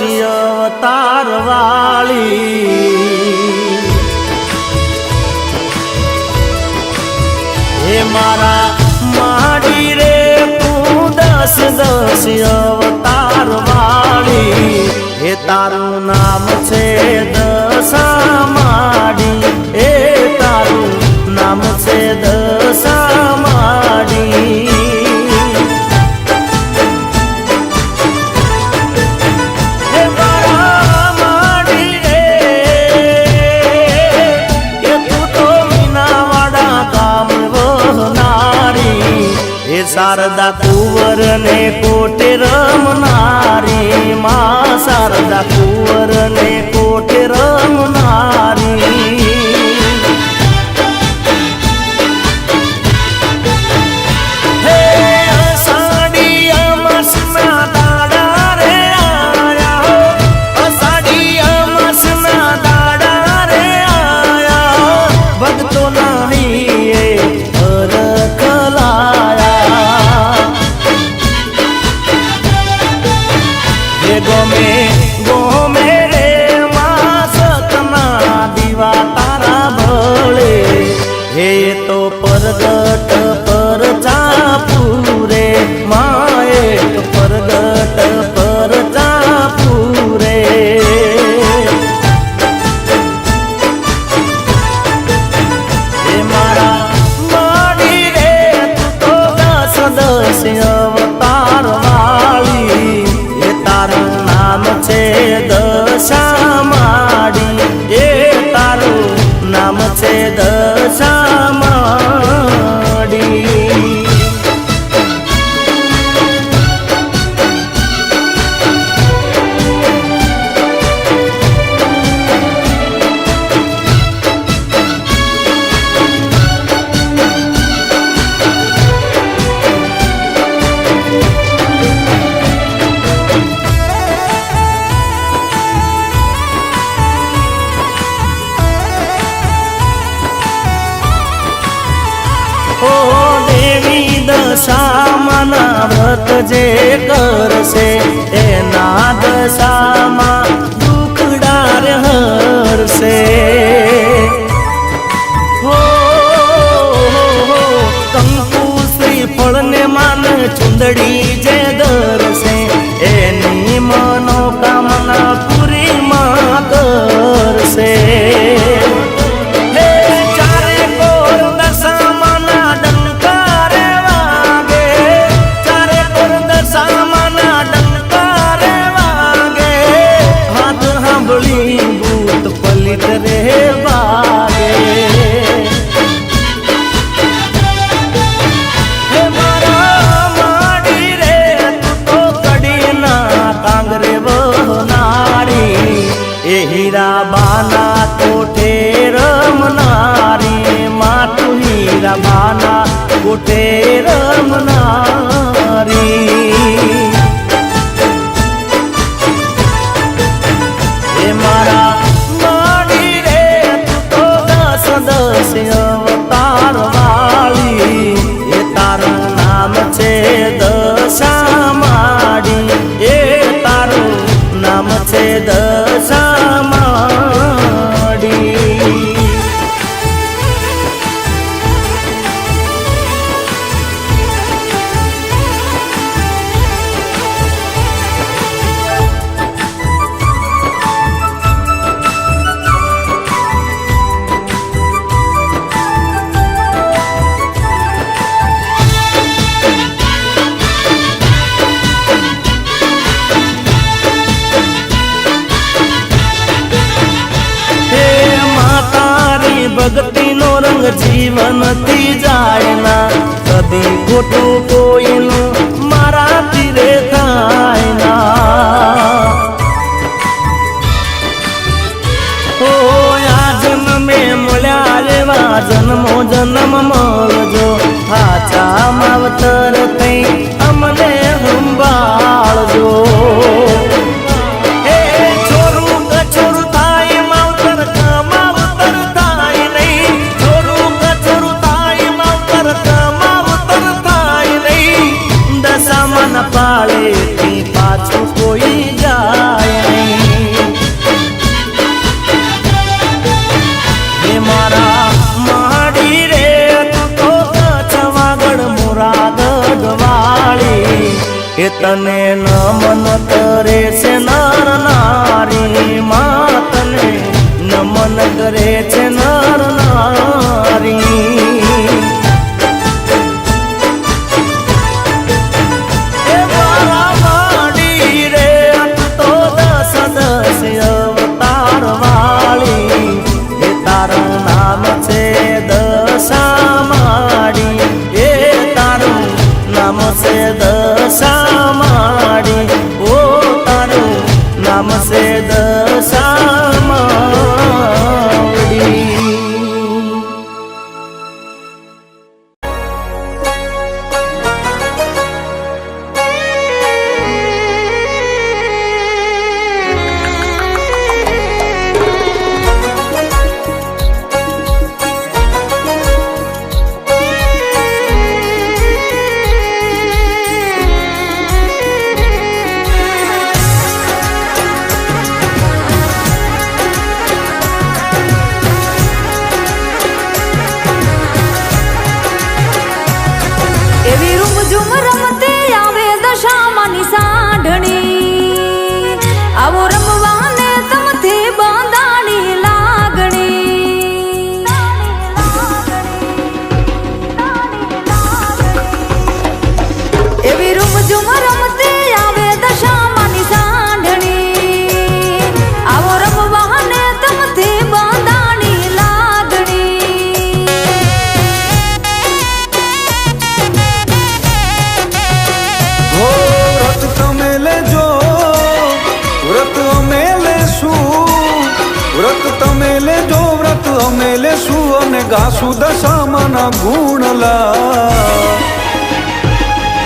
દશી અવતાર વાળી હે મારા માડી રે તું દશી અવતાર વાળી હે તારું નામ છે દશા માડી હે તારું નામ છે દશા માડી શારદા કુંવર ને કોટે રમનારી માં શારદા કુંવર ને કોટે રમનારી હે અષાઢી અમાસના દાડા રે આયા અષાઢી અમાસના દાડા રે આયા ભક્તો નહીં ગમે ગમે રે માસતના દીવા તારા ભળે હે તો પરગટ પર ચાપુરે માએ તો પરગટ પર ચાપુરે હે મારા માડી રે તું તો દશી અવતાર વાળી તારું નામ છે દશા માડી એ તારું નામ છે દશા માડી દશામાં વ્રત જે કરશે એના દશામાં દુખડાર હરશે હો કંકુ શ્રીફળ ને માન ચુંદડી જે ધરશે એની મનોકામના પૂરી માં કરશે હીરા બાના કોઠે રમનારી માતું હીરા બાના કોઠે રમનારી હે મારા માડી રે તું તો દશી અવતાર વાળી એ તારું નામ છે દશા માડી એ તારું નામ છે દશા ભક્તિ નો રંગ જીવનથી જાય ના કદી ખોટું કોઈનું મારાથી રે થાય ના ઓ આ જન્મે મળ્યા રેવા જન્મો જન્મ મળજો હાચા માવતર થઈ અમને સંભાળજો પાળે પાછું કોઈ જાય તને નમન કરે છે નર નારી, માં તને નમન કરે છે નર નારી. એ મારા વાડી રે તો દસ દસ અવતાર વાળી, એ તારું નામ છે દશા માડી, એ તારું નામ છે દશા માડી, ઓ તારું નામ છે દશા માડી. એવી રૂમઝૂમ રમતે આવે દશામાની સાંઢણી, આવો રમવાને તમથી બાંધાણી લાગણી. એવી રૂમઝૂમ રમતે આવે દશામાની સાંઢણી, આવો રમવાને તમથી બાંધાણી લાગણી. વ્રત તમે લેજો, વ્રત અમે લેશું, વ્રત તમે લેજો, વ્રત અમે લેશું, અને ગાશું દશામાના ગુણલા.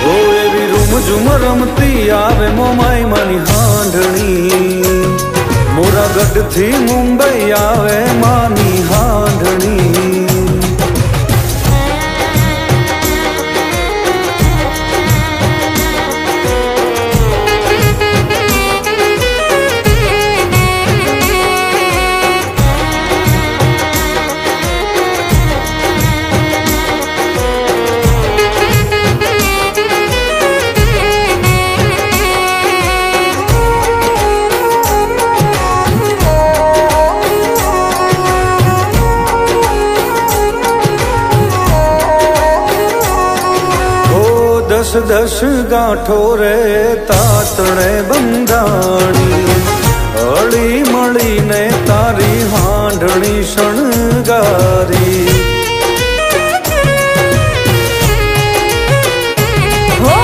ઓ એવી રૂમઝૂમ રમતી આવે મોમાઈ માની હાંડણી, મોરાગઢથી મુંબઈ આવે માની હાંડણી. દસ દસ ગાંઠો રે તાતણે બંધાણી, હળી મળીને તારી હાંડણી શણગારી. હો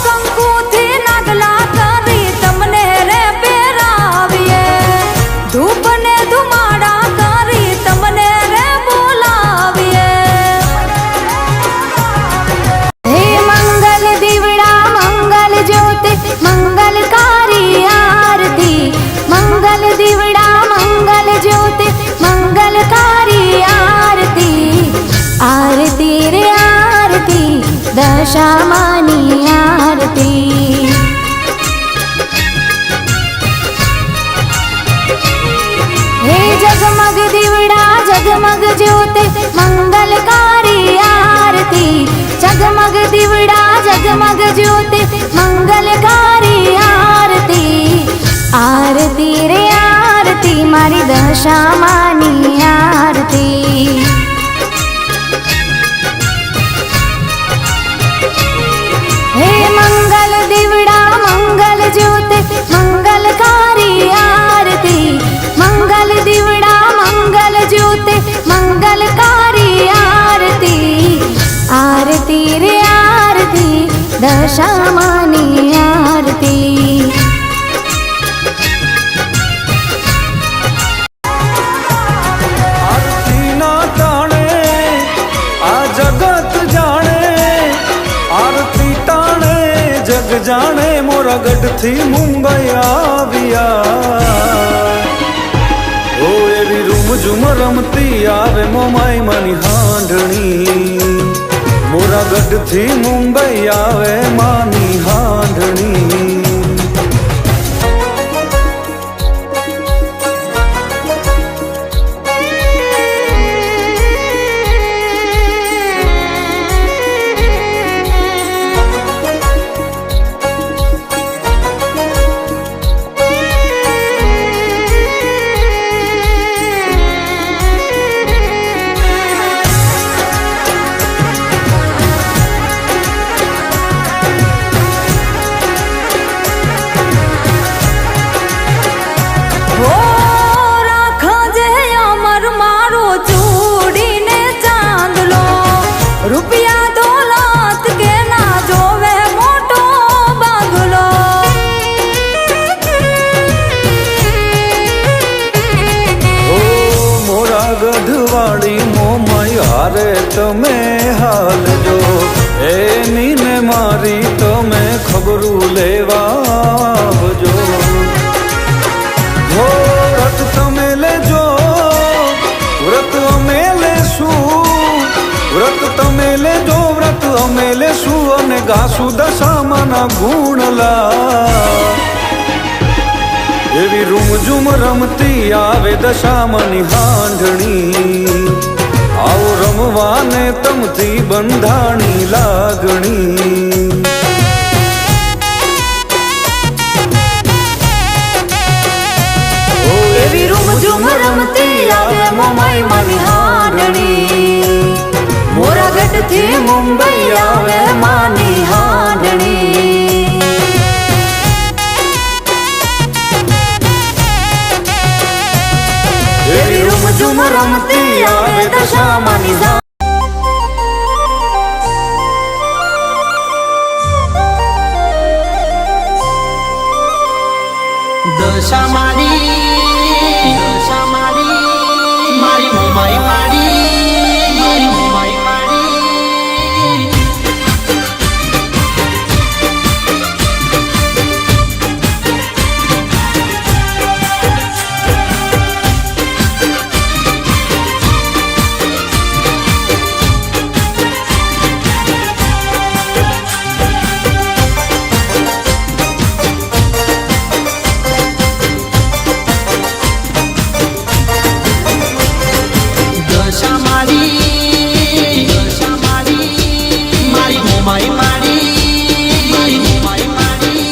કંકુથી નાગલા કરી તમને રે પહેરાવીએ, ધૂપ ને ધુમાડા કરી તમને રે બોલાવીએ. હે મંગલ દીવડા મંગલ જ્યોતિ મંગલકારી આરતી, મંગલ દીવડા મંગલ જ્યોતિ મંગલકારી આરતી. આરતી રે આરતી દશામાની આરતી. હે જગમગ દીવડા જગમગ જ્યોતિ મંગલકારી આરતી, જગમગ દીવડા જગમગ જ્યોતિ મંગલકારી આરતી. આરતી રે આરતી મારી દશામાની આરતી. હે મંગલ દીવડા મંગલ જ્યોતિ મંગલકારી આરતી, મંગલ દીવડા મંગલ જ્યોતિ મંગલકારી આરતી. આરતી રે આરતી દશામાની આરતી. આરતીના તાણે આ જગત જાણે, આરતી ટાણે જગ જાણે, મોરાગઢથી મુંબઈ આવ્યા. ઓ એવી રૂમઝૂમ રમતી આવે મોમાઈ માની હાંડણી, મોરાગઢથી મુંબઈ આવે માની હાંડણી. તમે હાલજો, એની ને મારી તમે ખબરું લેવા આવજો. હો વ્રત તમે લેજો, વ્રત અમે લેશું, વ્રત તમે લેજો, વ્રત અમે લેશું, અને ગાશું દશામાના ગુણલા. એવી રૂમઝૂમ રમતી આવે દશામાની હાંડણી, આવો રમવાને તમથી બંધાણી લાગણી. એવી રૂમઝૂમ રમતી આવે મોમાઈ માની હાંડણી, મોરાગઢથી મુંબઈ આવે માની હાંડણી. એવી રૂમઝૂમ રમતી આવે દશામાની દશા મારી મારી મોમાઈ મારી મોમાઈ મારી. દશા મારી મારી મોમાઈ મારી મોમાઈ મારી.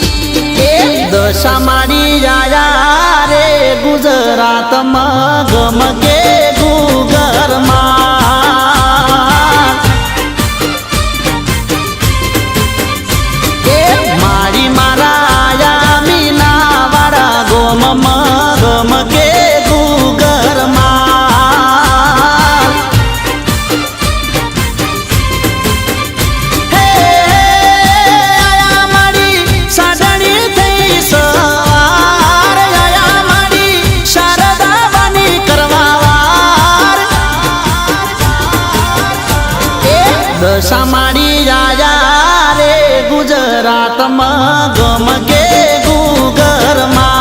દશા મારી આયા રે ગુજરાતમાં ગમકે ગુગરમાં. મારી મારા આયા મીના વાળા ગોમમાં ગમકે ગુગરમાં. હે આયા મારી સાડણી થઈ સવાર, આયા મારી શારદા બની કરવા વાર. દશા મારી આયા રે ગુજરાતમાં ગમકે ગુગરમાં.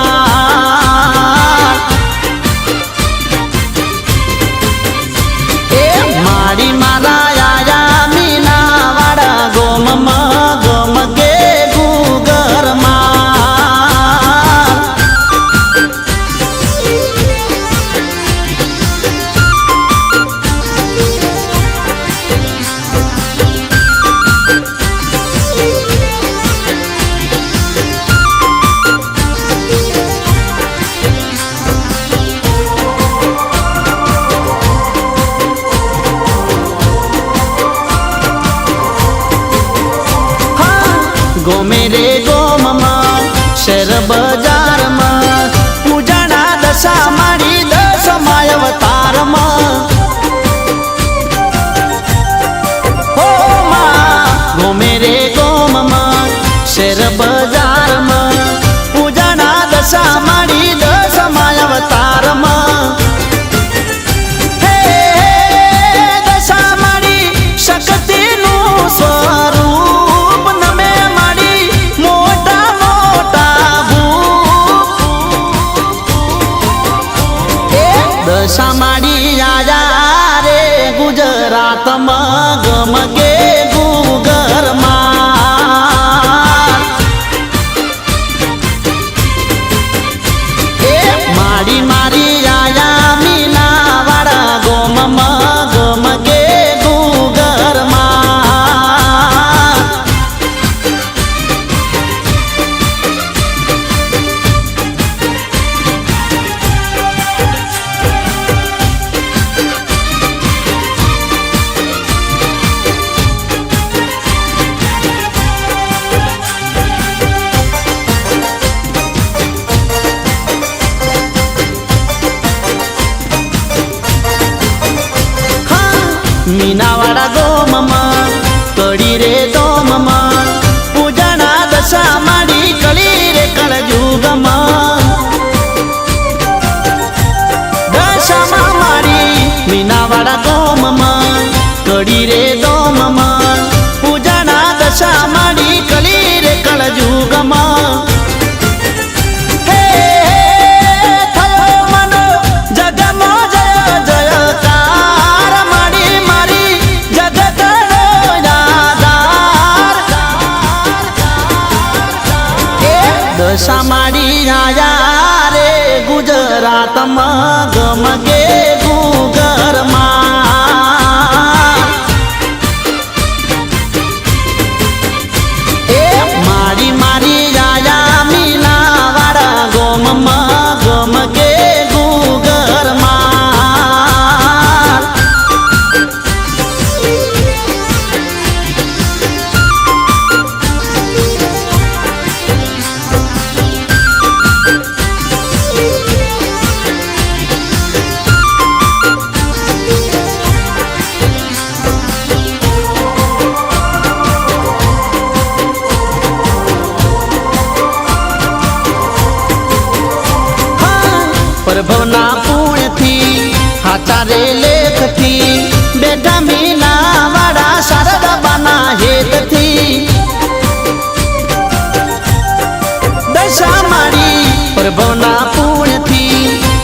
મારી મારા આયા મીના વાળા ગોમમાં ગમકે ગુગરમાં. ગોમે રે ગોમમાં શેર બજારમાં પૂજાના દશા મારી દશમાય અવતારમાં. હો માં ગોમે રે ગોમમાં શેર બજારમાં પૂજાના દશા મારી દશમાય અવતારમાં. હે દશા મારી શક્તિનું સ્વરૂપ નમે મારી મોટા મોટા ભૂપ. દશા મારી આયા રે ગુજરાતમાં ગમકે ગુગરમાં. મારી મારી આયા મીના વાળા ગોમમાં ગમકે ગુગરમાં. મીનાવાડા ગોમમાં કડી રે દોમમાં પૂજાના દશા માડી કળી રે કળજુગમાં. દશામાં માડી મીનાવાડા ગોમમાં કડી રે દોમમાં પૂજાના દશા માડી કળી રે કળજુગમાં હે થયો મનો જગમાં જય જયકાર માડી મારી જગતનો દાતાર એ દશા માડી આયા રે ગુજરાતમાં ગમગે ગુગરમાં એ મારી મારી આયા મીનાવાડા ગોમમાં ગમગે ગુગરમાં પ્રભવના પુણ્યથી હાચા રે લેખથી બેઠા મીનાવાડા શારદાબાના હેતથી દશા માડી પ્રભવના પુણ્યથી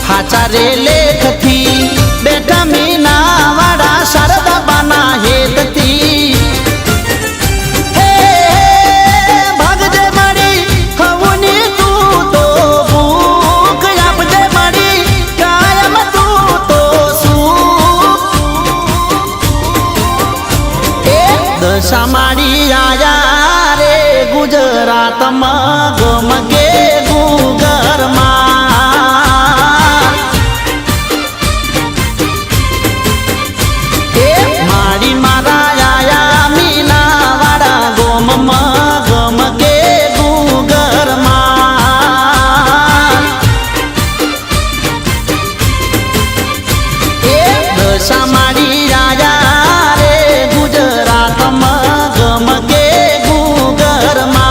હાચા રે લેખથી બેઠા મીનાવાડા શારદાબાના હેતથી દશા માડી આયા રે ગુજરાતમાં ગમગે ગુગરમાં એ માડી મારા આયા મીનાવાડા ગોમમાં ગમગે ગુગરમાં એ દશા માડી આયા રે ગુજરાતમાં ગમગે ગુગરમાં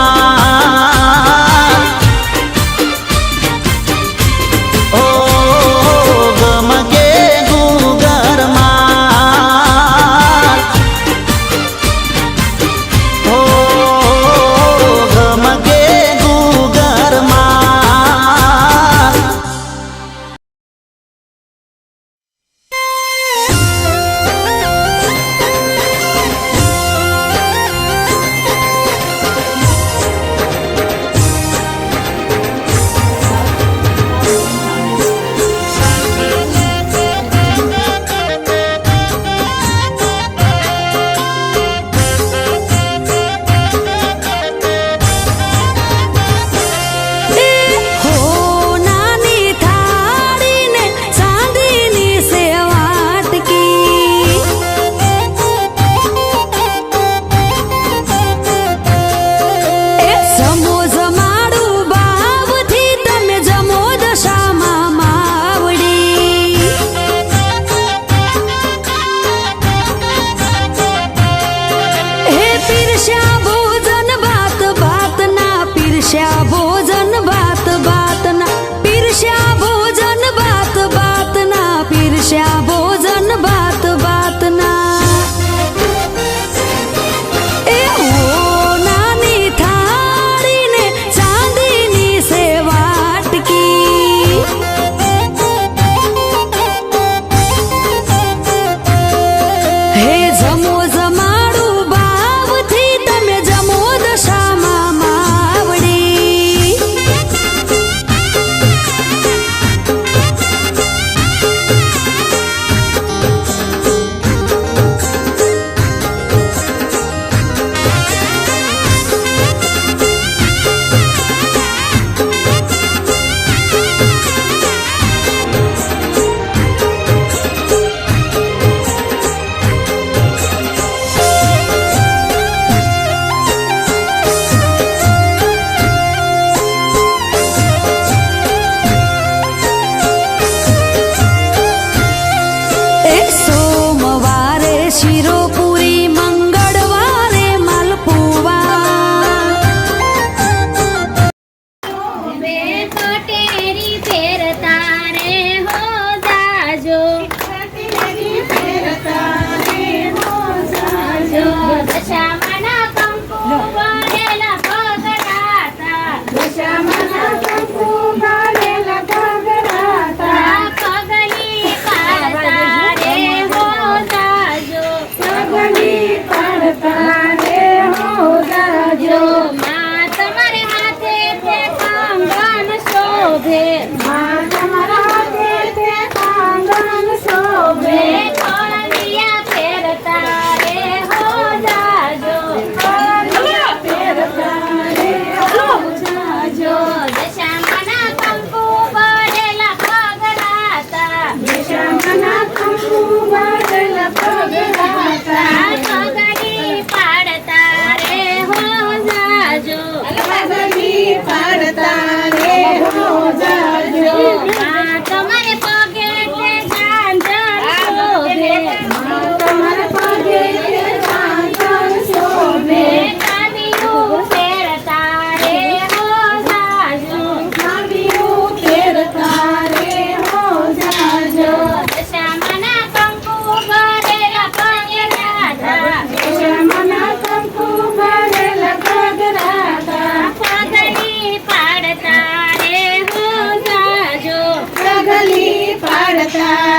રે